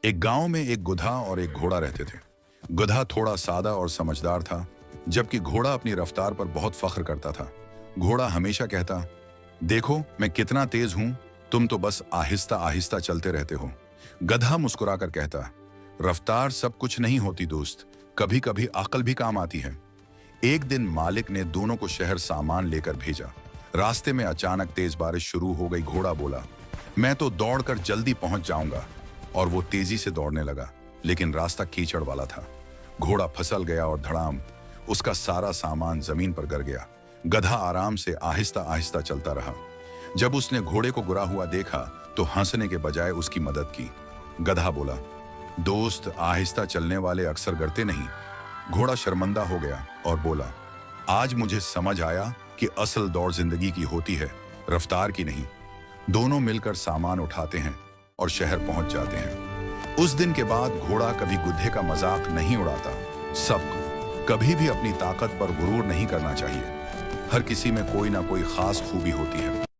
एक गांव में एक गधा और एक घोड़ा रहते थे। गधा थोड़ा सादा और समझदार था, जबकि घोड़ा अपनी रफ्तार पर बहुत फख्र करता था। घोड़ा हमेशा कहता, देखो मैं कितना तेज हूं, तुम तो बस आहिस्ता आहिस्ता चलते रहते हो। गधा मुस्कुराकर कहता, रफ्तार सब कुछ नहीं होती दोस्त, कभी कभी अक्ल भी काम आती है। एक दिन मालिक ने दोनों को शहर सामान लेकर भेजा। रास्ते में अचानक तेज बारिश शुरू हो गई। घोड़ा बोला, मैं तो दौड़कर जल्दी पहुंच जाऊंगा, और वो तेजी से दौड़ने लगा, लेकिन रास्ता कीचड़ वाला था। घोड़ा फिसल गया और धड़ाम उसका सारा सामान जमीन पर गिर गया। गधा आराम से आहिस्ता आहिस्ता चलता रहा। जब उसने घोड़े को गिरा हुआ देखा तो हंसने के बजाय उसकी मदद की। गधा बोला, दोस्त, आहिस्ता चलने वाले अक्सर गिरते नहीं। घोड़ा शर्मिंदा हो गया और बोला, आज मुझे समझ आया कि असल दौड़ जिंदगी की होती है, रफ्तार की नहीं। दोनों मिलकर सामान उठाते हैं और शहर पहुंच जाते हैं। उस दिन के बाद घोड़ा कभी गधे का मजाक नहीं उड़ाता। सबको कभी भी अपनी ताकत पर गुरूर नहीं करना चाहिए। हर किसी में कोई ना कोई खास खूबी होती है।